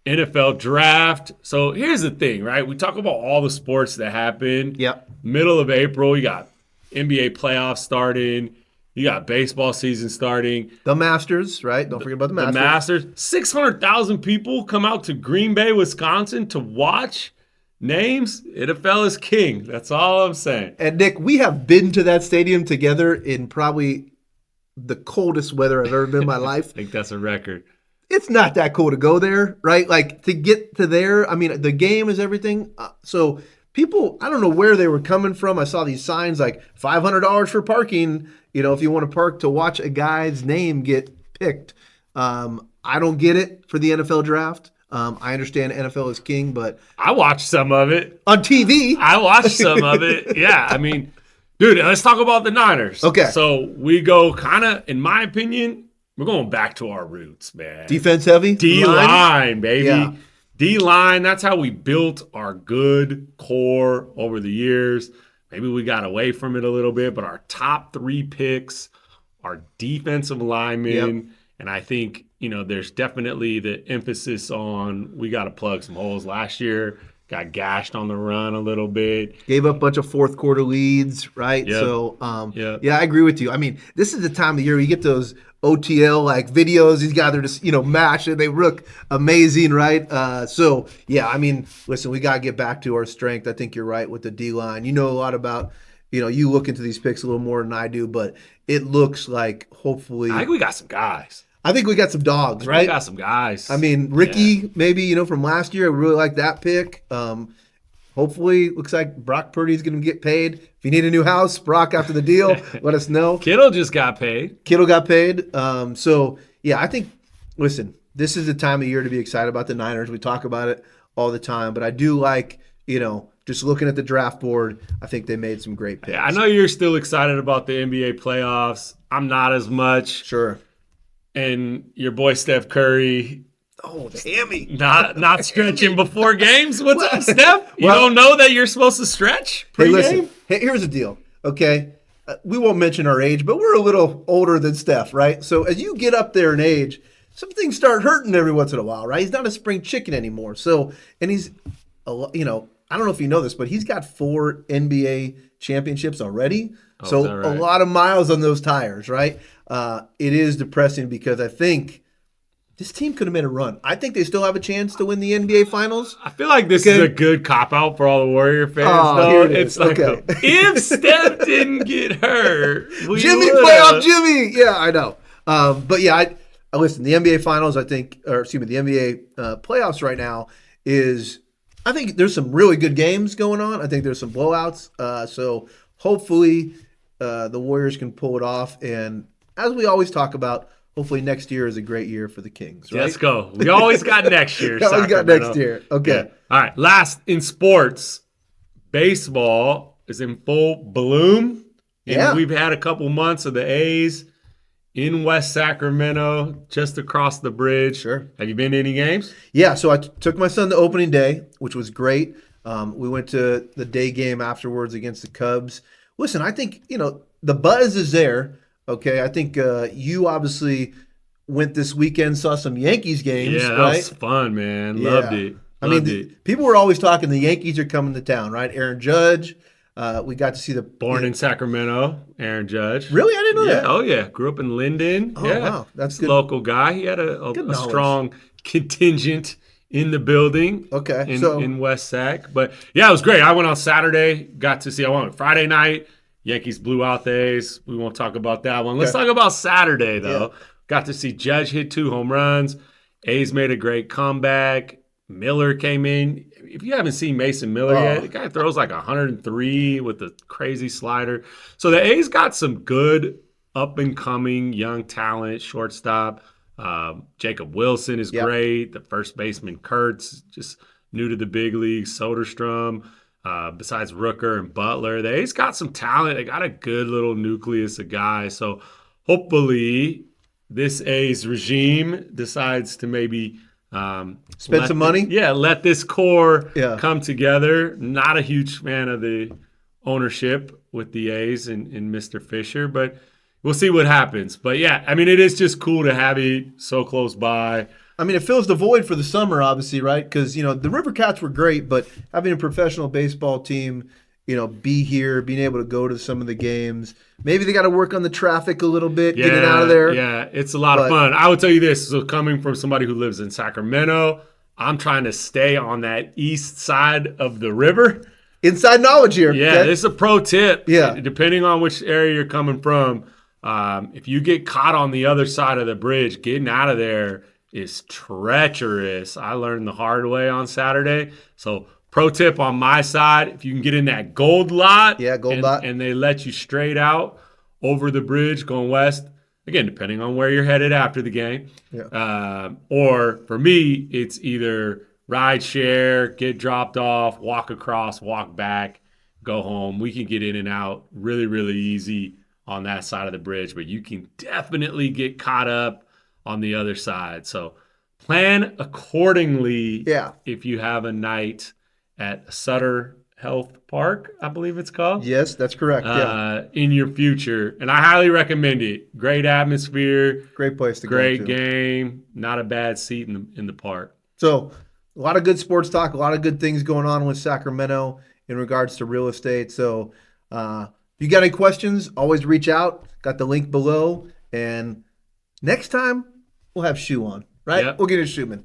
NFL draft. So here's the thing, right? We talk about all the sports that happen. Yep. Middle of April, you got NBA playoffs starting. You got baseball season starting. The Masters, right? Don't forget about the Masters. The Masters. 600,000 people come out to Green Bay, Wisconsin to watch names. NFL is king. That's all I'm saying. And Nick, we have been to that stadium together in probably the coldest weather I've ever been in my life. I think that's a record. It's not that cool to go there, right? Like to get to there, I mean, the game is everything. So people, I don't know where they were coming from. I saw these signs like $500 for parking, if you want to park to watch a guy's name get picked. I don't get it for the NFL draft. I understand NFL is king, but I watched some of it. On TV. I watched some of it. Yeah, I mean, dude, let's talk about the Niners. Okay. So we go kind of, in my opinion, we're going back to our roots, man. Defense heavy? D-line, baby. Yeah. D-line, that's how we built our good core over the years. Maybe we got away from it a little bit, but our top 3 picks are defensive linemen. Yep. And I think, there's definitely the emphasis on we got to plug some holes. Last year, got gashed on the run a little bit. Gave up a bunch of fourth quarter leads, right? Yep. So, Yep. Yeah, I agree with you. I mean, this is the time of year you get those OTL like videos. These guys are just, matched and they look amazing, right? So, yeah, I mean, listen, we got to get back to our strength. I think you're right with the D-line. You know a lot about, you look into these picks a little more than I do, but it looks like hopefully. I think we got some guys. I think we got some dogs, right? We got some guys. I mean, Ricky, maybe, from last year, I really like that pick. Hopefully, looks like Brock Purdy's going to get paid. If you need a new house, Brock, after the deal, let us know. Kittle just got paid. Kittle got paid. So, yeah, I think, listen, this is the time of year to be excited about the Niners. We talk about it all the time. But I do like, just looking at the draft board, I think they made some great picks. Yeah, I know you're still excited about the NBA playoffs. I'm not as much. Sure. And your boy Steph Curry. Oh, the hammy. Not stretching before games? What's up, Steph? You don't know that you're supposed to stretch Hey, pre-game? listen. Hey, here's the deal, okay? We won't mention our age, but we're a little older than Steph, right? So as you get up there in age, some things start hurting every once in a while, right? He's not a spring chicken anymore. So, and he's, I don't know if you know this, but he's got 4 NBA championships already. So right? A lot of miles on those tires, right? It is depressing because I think this team could have made a run. I think they still have a chance to win the NBA Finals. I feel like this is a good cop-out for all the Warrior fans. Here it is. It's like, Okay. if Steph didn't get hurt, Jimmy, playoff Jimmy. Yeah, I know. But yeah, I listen, the NBA Finals, the NBA playoffs right now is, I think there's some really good games going on. I think there's some blowouts. So hopefully the Warriors can pull it off. And as we always talk about, hopefully next year is a great year for the Kings, right? Let's go. We always got next year. We always got next year. Okay. Yeah. All right. Last in sports, baseball is in full bloom. And we've had a couple months of the A's in West Sacramento, just across the bridge. Sure. Have you been to any games? Yeah, so I took my son to opening day, which was great. We went to the day game afterwards against the Cubs. Listen, I think, the buzz is there. Okay, I think you obviously went this weekend, saw some Yankees games. Yeah, that right? was fun, man. Loved it. People were always talking the Yankees are coming to town, right? Aaron Judge. We got to see the Born in Sacramento, Aaron Judge. Really? I didn't know that. Oh, yeah. Grew up in Linden. Oh, yeah. wow. That's good. Local guy. He had a strong contingent in the building. Okay. In West Sac. But, yeah, it was great. I went on Saturday. I went Friday night. Yankees blew out the A's. We won't talk about that one. Let's talk about Saturday, though. Yeah. Got to see Judge hit 2 home runs. A's made a great comeback. Miller came in. If you haven't seen Mason Miller yet, the guy throws like 103 with a crazy slider. So the A's got some good up-and-coming young talent, shortstop. Jacob Wilson is great. The first baseman, Kurtz, just new to the big leagues. Soderstrom. Besides Rooker and Butler, the A's got some talent. They got a good little nucleus of guys. So hopefully this A's regime decides to maybe spend some money. Let this core come together. Not a huge fan of the ownership with the A's and Mr. Fisher, but we'll see what happens. But yeah, I mean, it is just cool to have it so close by. I mean, it fills the void for the summer, obviously, right? Because, the River Cats were great, but having a professional baseball team, be here, being able to go to some of the games. Maybe they got to work on the traffic a little bit, getting out of there. Yeah, it's a lot of fun. I would tell you this. So coming from somebody who lives in Sacramento, I'm trying to stay on that east side of the river. Inside knowledge here. Yeah, okay? this is a pro tip. Yeah. Depending on which area you're coming from, if you get caught on the other side of the bridge, getting out of there is treacherous. I learned the hard way on Saturday. So pro tip on my side, if you can get in that gold lot. Yeah, gold lot. And they let you straight out over the bridge going west. Again, depending on where you're headed after the game. Yeah. Or for me, it's either rideshare, get dropped off, walk across, walk back, go home. We can get in and out really, really easy on that side of the bridge, but you can definitely get caught up on the other side. So plan accordingly if you have a night at Sutter Health Park, I believe it's called. Yes, that's correct. In your future. And I highly recommend it. Great atmosphere. Great place to go to. Great game. Not a bad seat in the park. So a lot of good sports talk, a lot of good things going on with Sacramento in regards to real estate. So if you got any questions, always reach out. Got the link below. And next time, we'll have Shoe on, right? Yep. We'll get a Shoeman.